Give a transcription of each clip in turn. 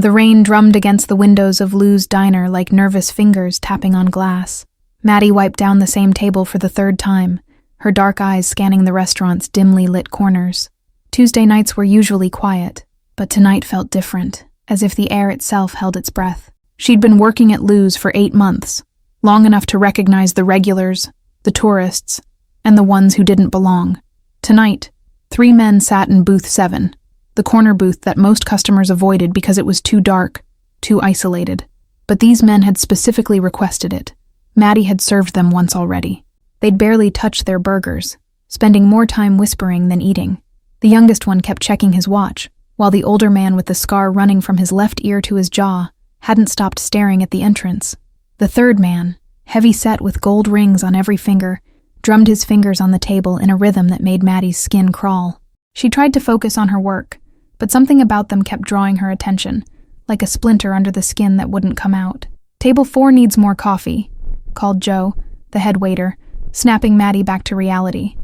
The rain drummed against the windows of Lou's diner like nervous fingers tapping on glass. Mattie wiped down the same table for the third time, her dark eyes scanning the restaurant's dimly lit corners. Tuesday nights were usually quiet, but tonight felt different, as if the air itself held its breath. She'd been working at Lou's for 8 months, long enough to recognize the regulars, the tourists, and the ones who didn't belong. Tonight, 3 men sat in booth 7, the corner booth that most customers avoided because it was too dark, too isolated. But these men had specifically requested it. Mattie had served them once already. They'd barely touched their burgers, spending more time whispering than eating. The youngest one kept checking his watch, while the older man with the scar running from his left ear to his jaw hadn't stopped staring at the entrance. The third man, heavy-set with gold rings on every finger, drummed his fingers on the table in a rhythm that made Mattie's skin crawl. She tried to focus on her work, but something about them kept drawing her attention, like a splinter under the skin that wouldn't come out. "Table 4 needs more coffee," called Joe, the head waiter, snapping Mattie back to reality.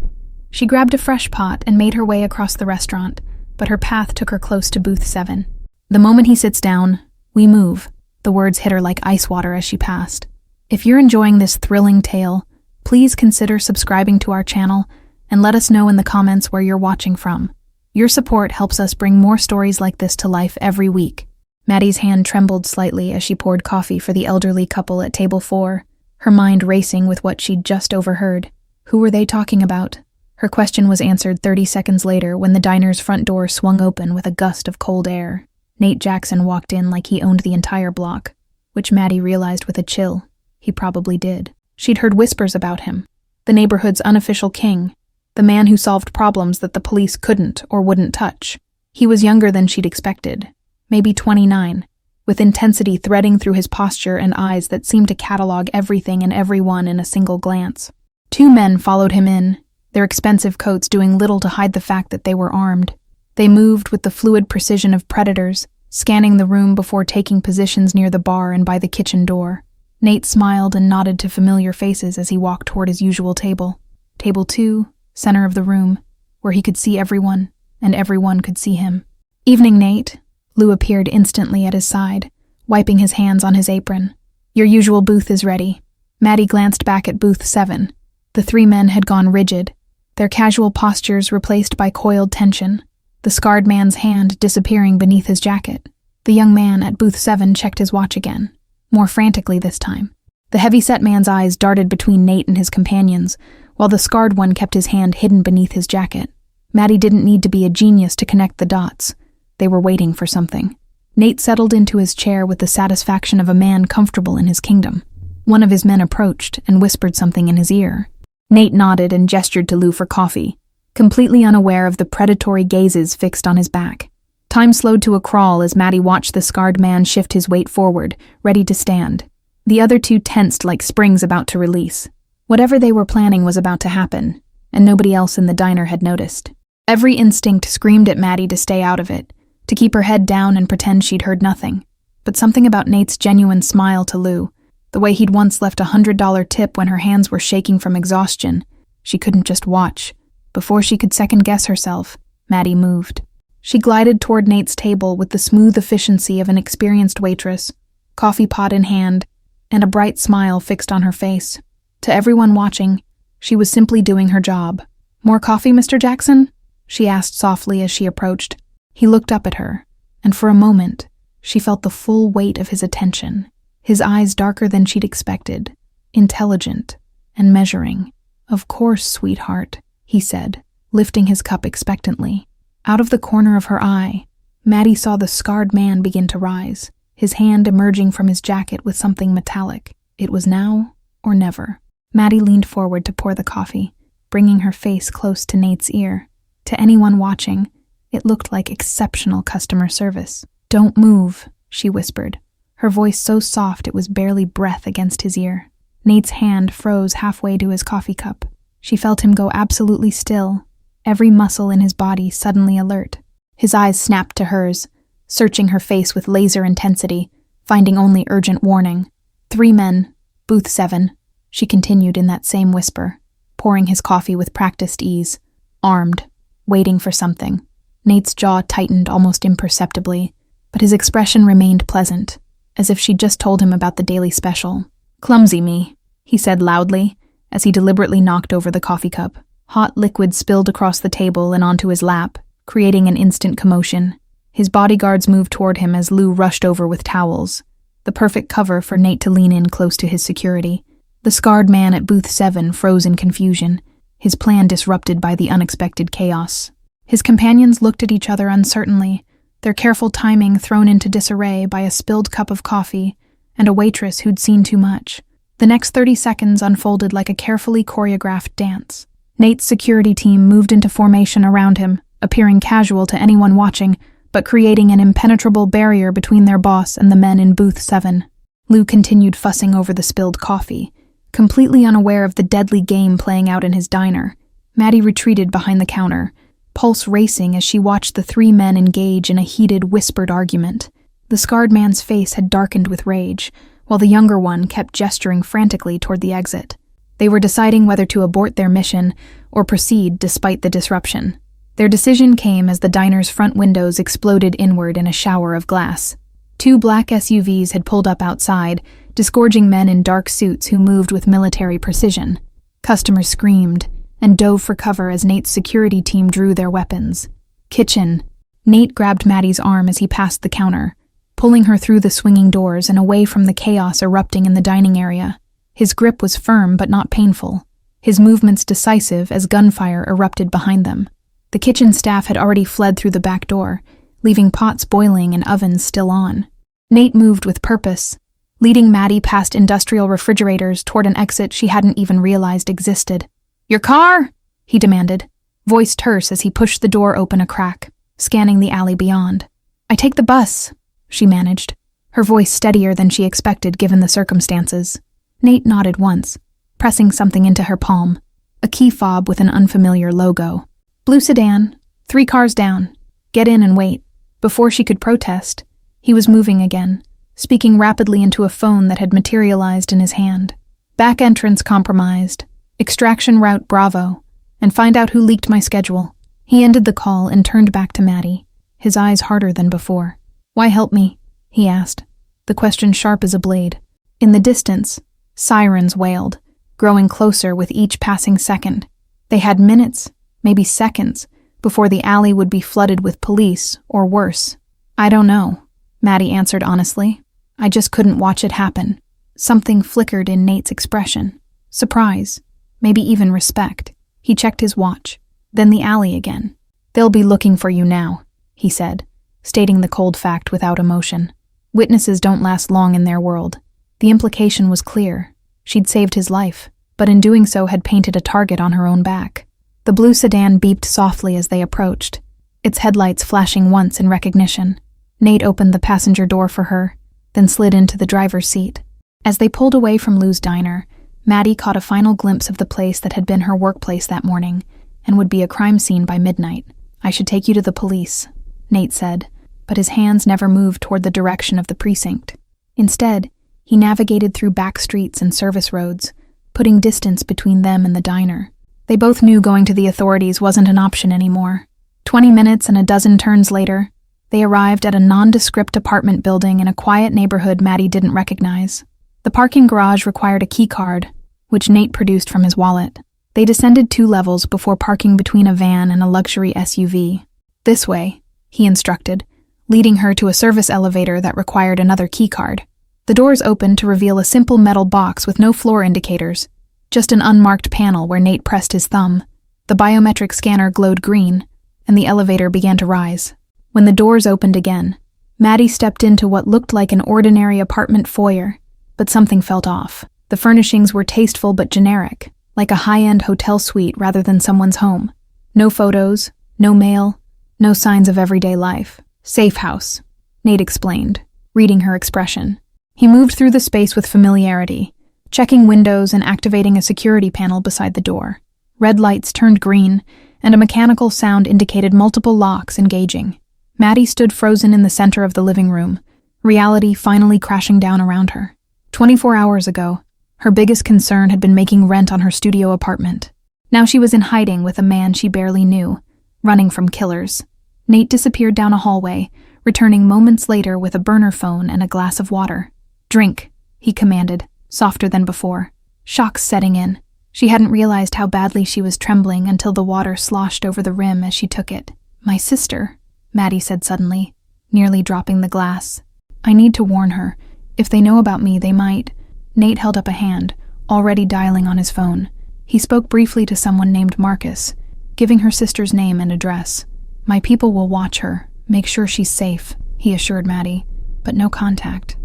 She grabbed a fresh pot and made her way across the restaurant, but her path took her close to booth 7. "The moment he sits down, we move," the words hit her like ice water as she passed. If you're enjoying this thrilling tale, please consider subscribing to our channel and let us know in the comments where you're watching from. Your support helps us bring more stories like this to life every week. Mattie's hand trembled slightly as she poured coffee for the elderly couple at table 4, her mind racing with what she'd just overheard. Who were they talking about? Her question was answered 30 seconds later when the diner's front door swung open with a gust of cold air. Nate Jackson walked in like he owned the entire block, which Mattie realized with a chill. He probably did. She'd heard whispers about him. The neighborhood's unofficial king. The man who solved problems that the police couldn't or wouldn't touch. He was younger than she'd expected. Maybe 29, with intensity threading through his posture and eyes that seemed to catalog everything and everyone in a single glance. 2 men followed him in, their expensive coats doing little to hide the fact that they were armed. They moved with the fluid precision of predators, scanning the room before taking positions near the bar and by the kitchen door. Nate smiled and nodded to familiar faces as he walked toward his usual table. Table 2, center of the room, where he could see everyone, and everyone could see him. "Evening, Nate." Lou appeared instantly at his side, wiping his hands on his apron. "Your usual booth is ready." Mattie glanced back at booth 7. The 3 men had gone rigid, their casual postures replaced by coiled tension, the scarred man's hand disappearing beneath his jacket. The young man at booth 7 checked his watch again, more frantically this time. The heavy-set man's eyes darted between Nate and his companions, while the scarred one kept his hand hidden beneath his jacket. Mattie didn't need to be a genius to connect the dots. They were waiting for something. Nate settled into his chair with the satisfaction of a man comfortable in his kingdom. One of his men approached and whispered something in his ear. Nate nodded and gestured to Lou for coffee, completely unaware of the predatory gazes fixed on his back. Time slowed to a crawl as Mattie watched the scarred man shift his weight forward, ready to stand. The other 2 tensed like springs about to release. Whatever they were planning was about to happen, and nobody else in the diner had noticed. Every instinct screamed at Mattie to stay out of it, to keep her head down and pretend she'd heard nothing. But something about Nate's genuine smile to Lou, the way he'd once left a $100 tip when her hands were shaking from exhaustion, she couldn't just watch. Before she could second-guess herself, Mattie moved. She glided toward Nate's table with the smooth efficiency of an experienced waitress, coffee pot in hand, and a bright smile fixed on her face. To everyone watching, she was simply doing her job. "More coffee, Mr. Jackson?" she asked softly as she approached. He looked up at her, and for a moment, she felt the full weight of his attention, his eyes darker than she'd expected, intelligent and measuring. "Of course, sweetheart," he said, lifting his cup expectantly. Out of the corner of her eye, Mattie saw the scarred man begin to rise, his hand emerging from his jacket with something metallic. It was now or never. Mattie leaned forward to pour the coffee, bringing her face close to Nate's ear. To anyone watching, it looked like exceptional customer service. "Don't move," she whispered, her voice so soft it was barely breath against his ear. Nate's hand froze halfway to his coffee cup. She felt him go absolutely still, every muscle in his body suddenly alert. His eyes snapped to hers, searching her face with laser intensity, finding only urgent warning. 3 men, booth 7, she continued in that same whisper, pouring his coffee with practiced ease, armed, waiting for something. Nate's jaw tightened almost imperceptibly, but his expression remained pleasant, as if she'd just told him about the daily special. "Clumsy me," he said loudly, as he deliberately knocked over the coffee cup. Hot liquid spilled across the table and onto his lap, creating an instant commotion. His bodyguards moved toward him as Lou rushed over with towels, the perfect cover for Nate to lean in close to his security. The scarred man at booth 7 froze in confusion, his plan disrupted by the unexpected chaos. His companions looked at each other uncertainly, their careful timing thrown into disarray by a spilled cup of coffee and a waitress who'd seen too much. The next 30 seconds unfolded like a carefully choreographed dance. Nate's security team moved into formation around him, appearing casual to anyone watching, but creating an impenetrable barrier between their boss and the men in booth 7. Lou continued fussing over the spilled coffee, completely unaware of the deadly game playing out in his diner. Mattie retreated behind the counter, pulse racing as she watched the 3 men engage in a heated, whispered argument. The scarred man's face had darkened with rage, while the younger one kept gesturing frantically toward the exit. They were deciding whether to abort their mission or proceed despite the disruption. Their decision came as the diner's front windows exploded inward in a shower of glass. 2 black SUVs had pulled up outside, disgorging men in dark suits who moved with military precision. Customers screamed and dove for cover as Nate's security team drew their weapons. "Kitchen." Nate grabbed Mattie's arm as he passed the counter, pulling her through the swinging doors and away from the chaos erupting in the dining area. His grip was firm but not painful, his movements decisive as gunfire erupted behind them. The kitchen staff had already fled through the back door, leaving pots boiling and ovens still on. Nate moved with purpose, leading Mattie past industrial refrigerators toward an exit she hadn't even realized existed. "Your car?" he demanded, voice terse as he pushed the door open a crack, scanning the alley beyond. "I take the bus," she managed, her voice steadier than she expected given the circumstances. Nate nodded once, pressing something into her palm, a key fob with an unfamiliar logo. "Blue sedan, 3 cars down. Get in and wait." Before she could protest, he was moving again, speaking rapidly into a phone that had materialized in his hand. "Back entrance compromised. Extraction route Bravo. And find out who leaked my schedule." He ended the call and turned back to Mattie, his eyes harder than before. "Why help me?" he asked, the question sharp as a blade. In the distance, sirens wailed, growing closer with each passing second. They had minutes, maybe seconds, before the alley would be flooded with police, or worse. "I don't know," Mattie answered honestly. "I just couldn't watch it happen." Something flickered in Nate's expression. Surprise, maybe even respect. He checked his watch, then the alley again. "They'll be looking for you now," he said, stating the cold fact without emotion. Witnesses don't last long in their world. The implication was clear. She'd saved his life, but in doing so had painted a target on her own back. The blue sedan beeped softly as they approached, its headlights flashing once in recognition. Nate opened the passenger door for her, then slid into the driver's seat. As they pulled away from Lou's diner, Mattie caught a final glimpse of the place that had been her workplace that morning, and would be a crime scene by midnight. "I should take you to the police," Nate said, but his hands never moved toward the direction of the precinct. Instead, he navigated through back streets and service roads, putting distance between them and the diner. They both knew going to the authorities wasn't an option anymore. 20 minutes and a dozen turns later, they arrived at a nondescript apartment building in a quiet neighborhood Mattie didn't recognize. The parking garage required a key card, which Nate produced from his wallet. They descended 2 levels before parking between a van and a luxury SUV. "This way," he instructed, leading her to a service elevator that required another key card. The doors opened to reveal a simple metal box with no floor indicators, just an unmarked panel where Nate pressed his thumb. The biometric scanner glowed green, and the elevator began to rise. When the doors opened again, Mattie stepped into what looked like an ordinary apartment foyer, but something felt off. The furnishings were tasteful but generic, like a high-end hotel suite rather than someone's home. No photos, no mail, no signs of everyday life. "Safe house," Nate explained, reading her expression. He moved through the space with familiarity, checking windows and activating a security panel beside the door. Red lights turned green, and a mechanical sound indicated multiple locks engaging. Mattie stood frozen in the center of the living room, reality finally crashing down around her. 24 hours ago, her biggest concern had been making rent on her studio apartment. Now she was in hiding with a man she barely knew, running from killers. Nate disappeared down a hallway, returning moments later with a burner phone and a glass of water. "Drink," he commanded, softer than before. Shock setting in. She hadn't realized how badly she was trembling until the water sloshed over the rim as she took it. "My sister," Mattie said suddenly, nearly dropping the glass. "I need to warn her. If they know about me, they might." Nate held up a hand, already dialing on his phone. He spoke briefly to someone named Marcus, giving her sister's name and address. "My people will watch her, make sure she's safe," he assured Mattie, "but no contact.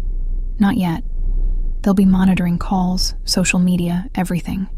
Not yet. They'll be monitoring calls, social media, everything."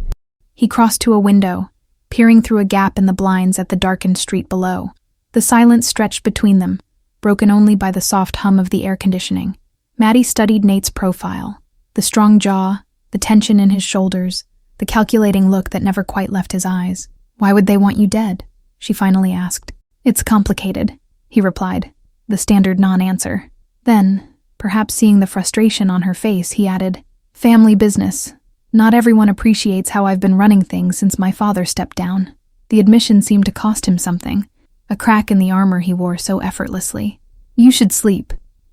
He crossed to a window, peering through a gap in the blinds at the darkened street below. The silence stretched between them, broken only by the soft hum of the air conditioning. Mattie studied Nate's profile. The strong jaw, the tension in his shoulders, the calculating look that never quite left his eyes. "Why would they want you dead?" she finally asked. "It's complicated," he replied, the standard non-answer. Then, perhaps seeing the frustration on her face, he added, "Family business. Not everyone appreciates how I've been running things since my father stepped down." The admission seemed to cost him something, a crack in the armor he wore so effortlessly. "You should sleep,"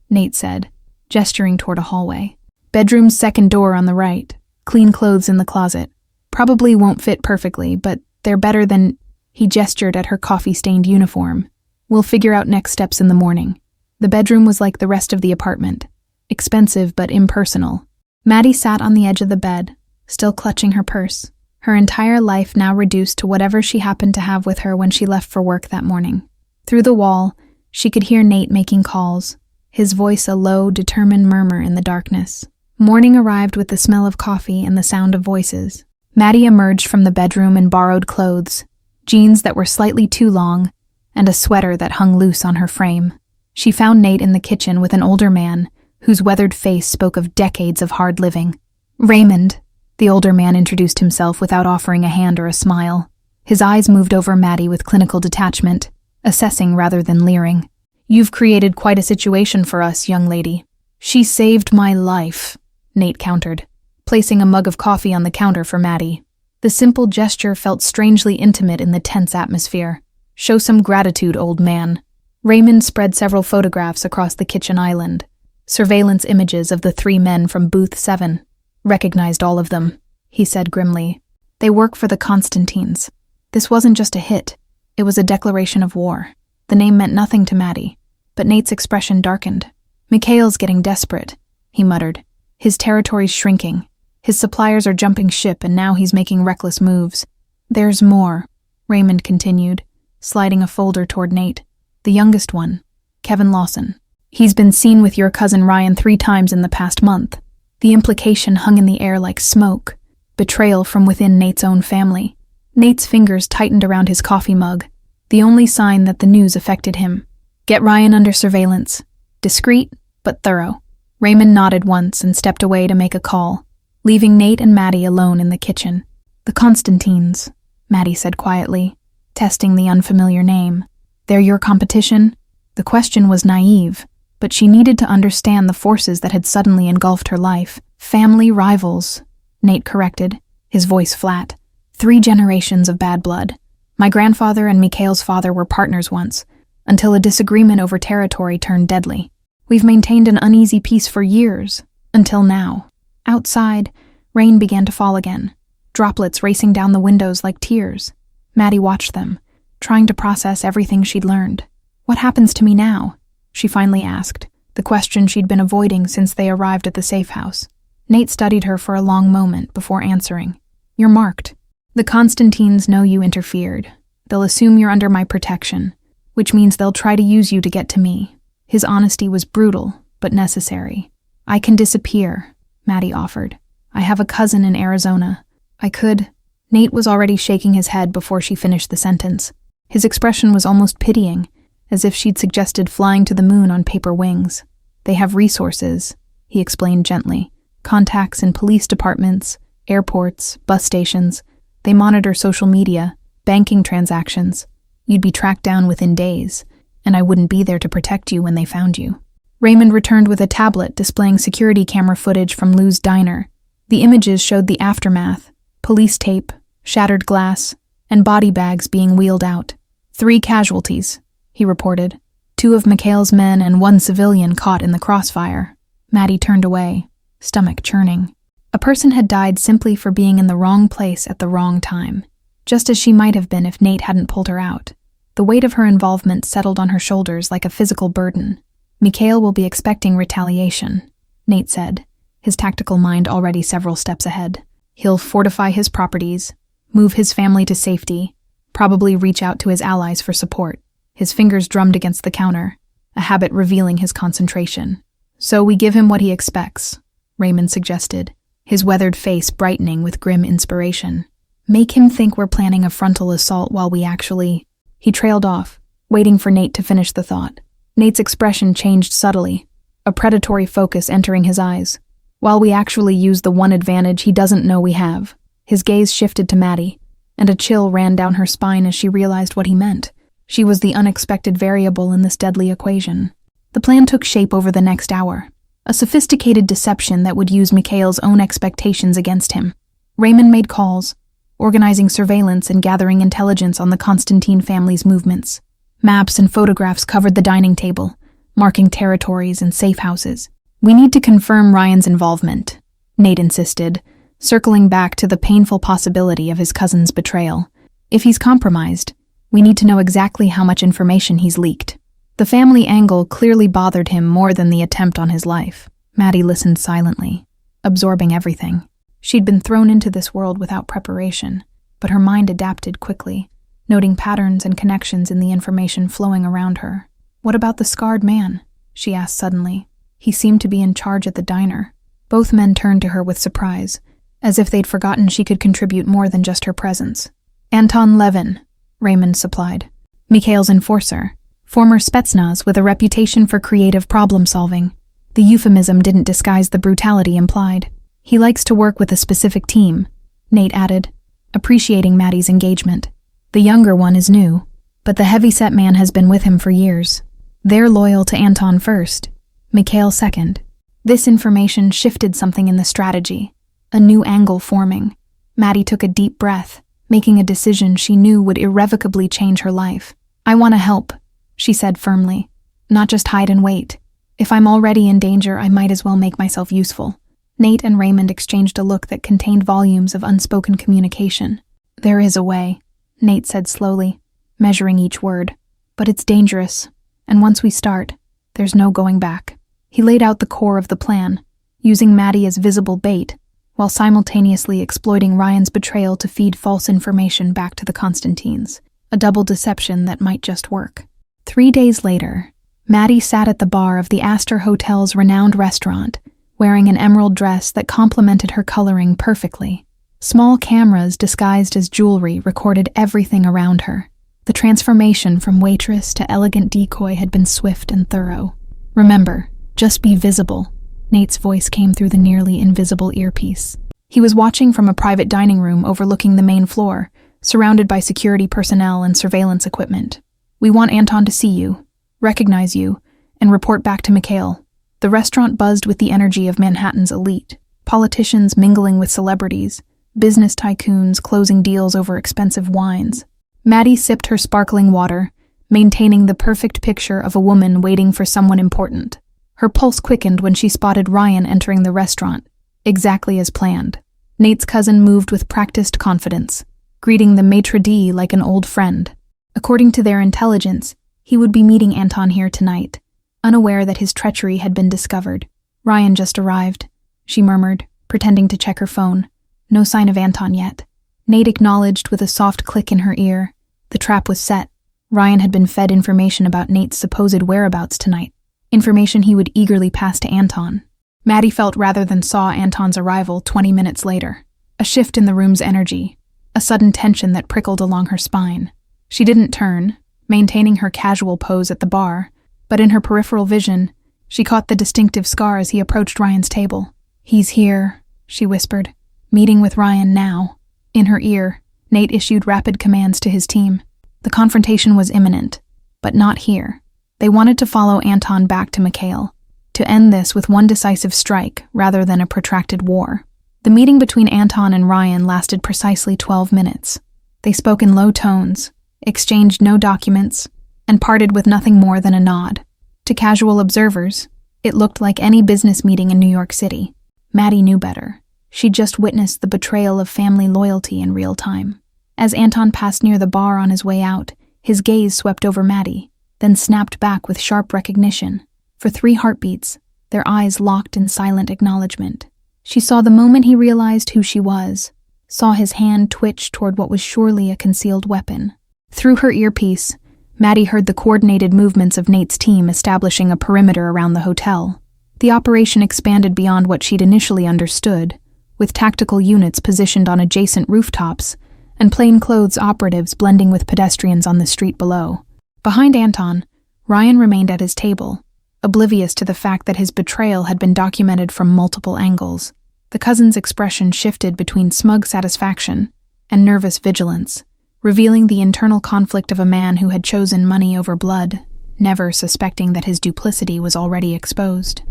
Nate said, gesturing toward a hallway. "Bedroom's second door on the right. Clean clothes in the closet. Probably won't fit perfectly, but they're better than—" He gestured at her coffee-stained uniform. "We'll figure out next steps in the morning." The bedroom was like the rest of the apartment. Expensive but impersonal. Mattie sat on the edge of the bed, still clutching her purse, her entire life now reduced to whatever she happened to have with her when she left for work that morning. Through the wall, she could hear Nate making calls, his voice a low, determined murmur in the darkness. Morning arrived with the smell of coffee and the sound of voices. Mattie emerged from the bedroom in borrowed clothes, jeans that were slightly too long, and a sweater that hung loose on her frame. She found Nate in the kitchen with an older man, whose weathered face spoke of decades of hard living. "Raymond," the older man introduced himself without offering a hand or a smile. His eyes moved over Mattie with clinical detachment, assessing rather than leering. "You've created quite a situation for us, young lady." "She saved my life," Nate countered, placing a mug of coffee on the counter for Mattie. The simple gesture felt strangely intimate in the tense atmosphere. "Show some gratitude, old man." Raymond spread several photographs across the kitchen island, surveillance images of the 3 men from Booth 7. "Recognized all of them," he said grimly. "They work for the Constantines. This wasn't just a hit, it was a declaration of war." The name meant nothing to Mattie, but Nate's expression darkened. "Mikhail's getting desperate," he muttered. "His territory's shrinking. His suppliers are jumping ship and now he's making reckless moves." "There's more," Raymond continued, sliding a folder toward Nate. "The youngest one, Kevin Lawson. He's been seen with your cousin Ryan 3 times in the past month." The implication hung in the air like smoke, betrayal from within Nate's own family. Nate's fingers tightened around his coffee mug, the only sign that the news affected him. "Get Ryan under surveillance. Discreet, but thorough." Raymond nodded once and stepped away to make a call, leaving Nate and Mattie alone in the kitchen. "The Constantines," Mattie said quietly, testing the unfamiliar name. "They're your competition?" The question was naive, but she needed to understand the forces that had suddenly engulfed her life. "Family rivals," Nate corrected, his voice flat. 3 generations of bad blood. My grandfather and Mikhail's father were partners once, until a disagreement over territory turned deadly. We've maintained an uneasy peace for years, until now." Outside, rain began to fall again, droplets racing down the windows like tears. Mattie watched them, trying to process everything she'd learned. "What happens to me now?" she finally asked, the question she'd been avoiding since they arrived at the safe house. Nate studied her for a long moment before answering. "You're marked. The Constantines know you interfered. They'll assume you're under my protection, which means they'll try to use you to get to me." His honesty was brutal, but necessary. "I can disappear," Mattie offered. "I have a cousin in Arizona. I could—" Nate was already shaking his head before she finished the sentence. His expression was almost pitying, as if she'd suggested flying to the moon on paper wings. "They have resources," he explained gently. "Contacts in police departments, airports, bus stations. They monitor social media, banking transactions. You'd be tracked down within days, and I wouldn't be there to protect you when they found you." Raymond returned with a tablet displaying security camera footage from Lou's diner. The images showed the aftermath: police tape, shattered glass, and body bags being wheeled out. 3 casualties, he reported. 2 of Mikhail's men and 1 civilian caught in the crossfire. Mattie turned away, stomach churning. A person had died simply for being in the wrong place at the wrong time, just as she might have been if Nate hadn't pulled her out. The weight of her involvement settled on her shoulders like a physical burden. Mikhail will be expecting retaliation, Nate said, his tactical mind already several steps ahead. He'll fortify his properties, move his family to safety, probably reach out to his allies for support. His fingers drummed against the counter, a habit revealing his concentration. So we give him what he expects, Raymond suggested, his weathered face brightening with grim inspiration. Make him think we're planning a frontal assault while we actually... He trailed off, waiting for Nate to finish the thought. Nate's expression changed subtly, a predatory focus entering his eyes. While we actually use the one advantage he doesn't know we have. His gaze shifted to Mattie, and a chill ran down her spine as she realized what he meant. She was the unexpected variable in this deadly equation. The plan took shape over the next hour, a sophisticated deception that would use Mikhail's own expectations against him. Raymond made calls, organizing surveillance and gathering intelligence on the Constantine family's movements. Maps and photographs covered the dining table, marking territories and safe houses. We need to confirm Ryan's involvement, Nate insisted, circling back to the painful possibility of his cousin's betrayal. If he's compromised, we need to know exactly how much information he's leaked. The family angle clearly bothered him more than the attempt on his life. Mattie listened silently, absorbing everything. She'd been thrown into this world without preparation, but her mind adapted quickly, noting patterns and connections in the information flowing around her. What about the scarred man? She asked suddenly. He seemed to be in charge at the diner. Both men turned to her with surprise, as if they'd forgotten she could contribute more than just her presence. Anton Levin, Raymond supplied. Mikhail's enforcer, former Spetsnaz with a reputation for creative problem-solving. The euphemism didn't disguise the brutality implied. He likes to work with a specific team, Nate added, appreciating Mattie's engagement. The younger one is new, but the heavy-set man has been with him for years. They're loyal to Anton first, Mikhail second. This information shifted something in the strategy, a new angle forming. Mattie took a deep breath, making a decision she knew would irrevocably change her life. I want to help, she said firmly, not just hide and wait. If I'm already in danger, I might as well make myself useful. Nate and Raymond exchanged a look that contained volumes of unspoken communication. There is a way, Nate said slowly, measuring each word. But it's dangerous, and once we start, there's no going back. He laid out the core of the plan, using Mattie as visible bait, while simultaneously exploiting Ryan's betrayal to feed false information back to the Constantines, a double deception that might just work. 3 days later, Mattie sat at the bar of the Astor Hotel's renowned restaurant, wearing an emerald dress that complemented her coloring perfectly. Small cameras disguised as jewelry recorded everything around her. The transformation from waitress to elegant decoy had been swift and thorough. Remember, just be visible, Nate's voice came through the nearly invisible earpiece. He was watching from a private dining room overlooking the main floor, surrounded by security personnel and surveillance equipment. We want Anton to see you, recognize you, and report back to Mikhail. The restaurant buzzed with the energy of Manhattan's elite, politicians mingling with celebrities, business tycoons closing deals over expensive wines. Mattie sipped her sparkling water, maintaining the perfect picture of a woman waiting for someone important. Her pulse quickened when she spotted Ryan entering the restaurant, exactly as planned. Nate's cousin moved with practiced confidence, greeting the maitre d' like an old friend. According to their intelligence, he would be meeting Anton here tonight, unaware that his treachery had been discovered. Ryan just arrived, she murmured, pretending to check her phone. No sign of Anton yet. Nate acknowledged with a soft click in her ear. The trap was set. Ryan had been fed information about Nate's supposed whereabouts tonight, information he would eagerly pass to Anton. Mattie felt rather than saw Anton's arrival 20 minutes later. A shift in the room's energy, a sudden tension that prickled along her spine. She didn't turn, maintaining her casual pose at the bar, but in her peripheral vision, she caught the distinctive scar as he approached Ryan's table. He's here, she whispered, meeting with Ryan now. In her ear, Nate issued rapid commands to his team. The confrontation was imminent, but not here. They wanted to follow Anton back to Mikhail, to end this with one decisive strike rather than a protracted war. The meeting between Anton and Ryan lasted precisely 12 minutes. They spoke in low tones, exchanged no documents, and parted with nothing more than a nod. To casual observers, it looked like any business meeting in New York City. Mattie knew better. She'd just witnessed the betrayal of family loyalty in real time. As Anton passed near the bar on his way out, his gaze swept over Mattie, then snapped back with sharp recognition. For 3 heartbeats, their eyes locked in silent acknowledgement. She saw the moment he realized who she was, saw his hand twitch toward what was surely a concealed weapon. Through her earpiece, Mattie heard the coordinated movements of Nate's team establishing a perimeter around the hotel. The operation expanded beyond what she'd initially understood, with tactical units positioned on adjacent rooftops and plainclothes operatives blending with pedestrians on the street below. Behind Anton, Ryan remained at his table, oblivious to the fact that his betrayal had been documented from multiple angles. The cousin's expression shifted between smug satisfaction and nervous vigilance, revealing the internal conflict of a man who had chosen money over blood, never suspecting that his duplicity was already exposed.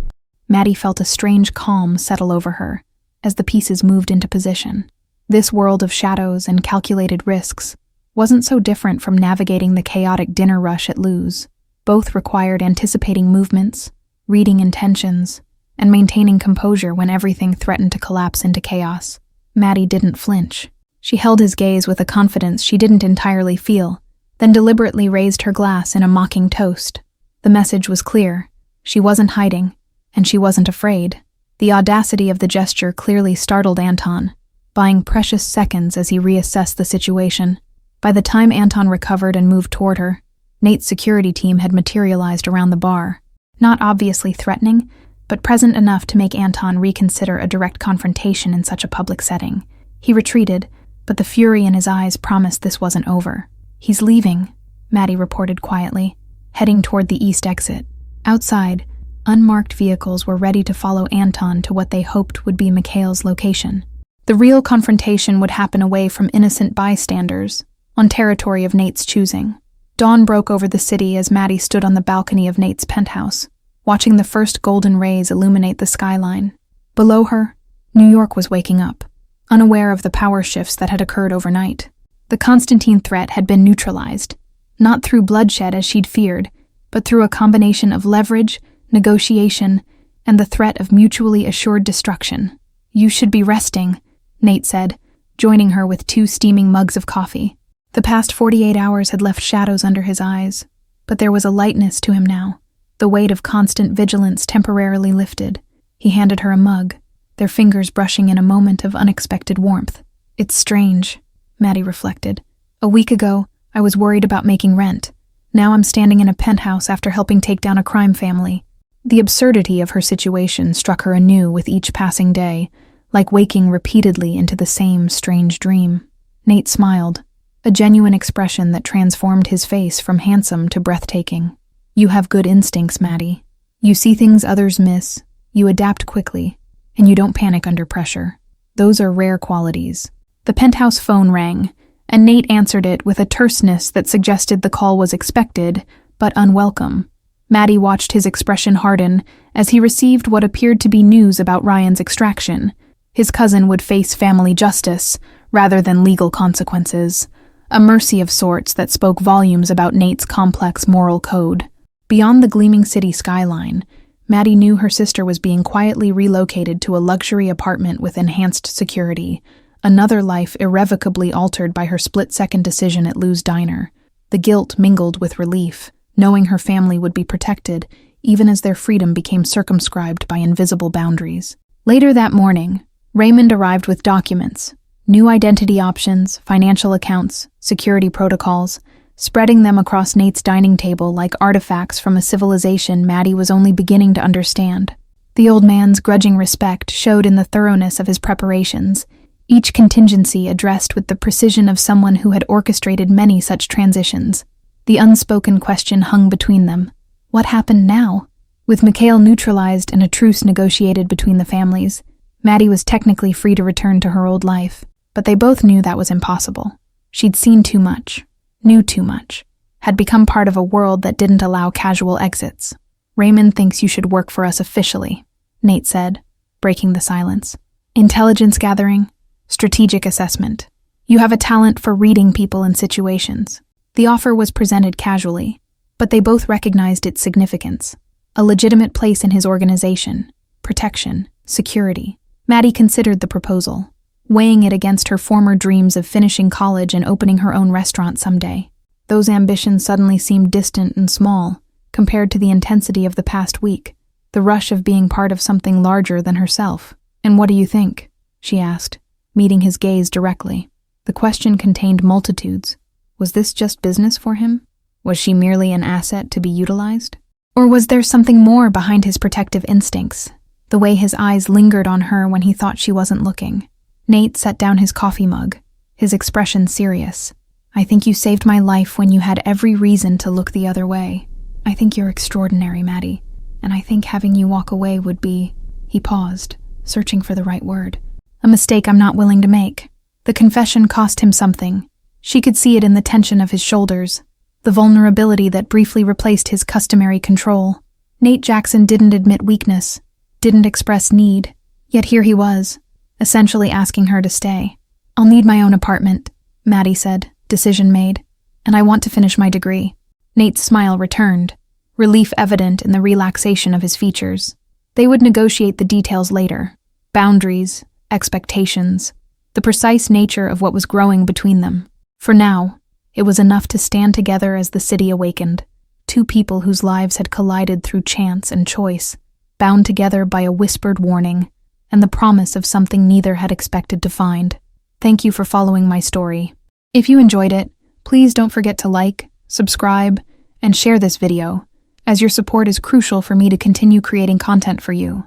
Mattie felt a strange calm settle over her as the pieces moved into position. This world of shadows and calculated risks wasn't so different from navigating the chaotic dinner rush at Lou's. Both required anticipating movements, reading intentions, and maintaining composure when everything threatened to collapse into chaos. Mattie didn't flinch. She held his gaze with a confidence she didn't entirely feel, then deliberately raised her glass in a mocking toast. The message was clear. She wasn't hiding, and she wasn't afraid. The audacity of the gesture clearly startled Anton, buying precious seconds as he reassessed the situation. By the time Anton recovered and moved toward her, Nate's security team had materialized around the bar, not obviously threatening, but present enough to make Anton reconsider a direct confrontation in such a public setting. He retreated, but the fury in his eyes promised this wasn't over. "He's leaving," Mattie reported quietly, heading toward the east exit. Outside, unmarked vehicles were ready to follow Anton to what they hoped would be Mikhail's location. The real confrontation would happen away from innocent bystanders, on territory of Nate's choosing. Dawn broke over the city as Mattie stood on the balcony of Nate's penthouse, watching the first golden rays illuminate the skyline. Below her, New York was waking up, unaware of the power shifts that had occurred overnight. The Constantine threat had been neutralized, not through bloodshed as she'd feared, but through a combination of leverage, negotiation, and the threat of mutually assured destruction. "You should be resting," Nate said, joining her with 2 steaming mugs of coffee. The past 48 hours had left shadows under his eyes, but there was a lightness to him now. The weight of constant vigilance temporarily lifted. He handed her a mug, their fingers brushing in a moment of unexpected warmth. "It's strange," Mattie reflected. "A week ago, I was worried about making rent. Now I'm standing in a penthouse after helping take down a crime family." The absurdity of her situation struck her anew with each passing day, like waking repeatedly into the same strange dream. Nate smiled, a genuine expression that transformed his face from handsome to breathtaking. "You have good instincts, Mattie. You see things others miss, you adapt quickly, and you don't panic under pressure. Those are rare qualities." The penthouse phone rang, and Nate answered it with a terseness that suggested the call was expected, but unwelcome. Mattie watched his expression harden as he received what appeared to be news about Ryan's extraction. His cousin would face family justice, rather than legal consequences, a mercy of sorts that spoke volumes about Nate's complex moral code. Beyond the gleaming city skyline, Mattie knew her sister was being quietly relocated to a luxury apartment with enhanced security, another life irrevocably altered by her split-second decision at Lou's diner. The guilt mingled with relief, knowing her family would be protected, even as their freedom became circumscribed by invisible boundaries. Later that morning, Raymond arrived with documents, new identity options, financial accounts, security protocols, spreading them across Nate's dining table like artifacts from a civilization Mattie was only beginning to understand. The old man's grudging respect showed in the thoroughness of his preparations, each contingency addressed with the precision of someone who had orchestrated many such transitions. The unspoken question hung between them. What happened now? With Mikhail neutralized and a truce negotiated between the families, Mattie was technically free to return to her old life, but they both knew that was impossible. She'd seen too much, knew too much, had become part of a world that didn't allow casual exits. "Raymond thinks you should work for us officially," Nate said, breaking the silence. "Intelligence gathering, strategic assessment. You have a talent for reading people and situations." The offer was presented casually, but they both recognized its significance. A legitimate place in his organization, protection, security. Mattie considered the proposal, weighing it against her former dreams of finishing college and opening her own restaurant someday. Those ambitions suddenly seemed distant and small, compared to the intensity of the past week, the rush of being part of something larger than herself. "And what do you think?" she asked, meeting his gaze directly. The question contained multitudes. Was this just business for him? Was she merely an asset to be utilized? Or was there something more behind his protective instincts, the way his eyes lingered on her when he thought she wasn't looking? Nate set down his coffee mug, his expression serious. "I think you saved my life when you had every reason to look the other way. I think you're extraordinary, Mattie, and I think having you walk away would be..." He paused, searching for the right word. "A mistake I'm not willing to make." The confession cost him something. She could see it in the tension of his shoulders, the vulnerability that briefly replaced his customary control. Nate Jackson didn't admit weakness, didn't express need, yet here he was, essentially asking her to stay. "I'll need my own apartment," Mattie said, decision made, "and I want to finish my degree." Nate's smile returned, relief evident in the relaxation of his features. They would negotiate the details later. Boundaries, expectations, the precise nature of what was growing between them. For now, it was enough to stand together as the city awakened, two people whose lives had collided through chance and choice, bound together by a whispered warning and the promise of something neither had expected to find. Thank you for following my story. If you enjoyed it, please don't forget to like, subscribe, and share this video, as your support is crucial for me to continue creating content for you.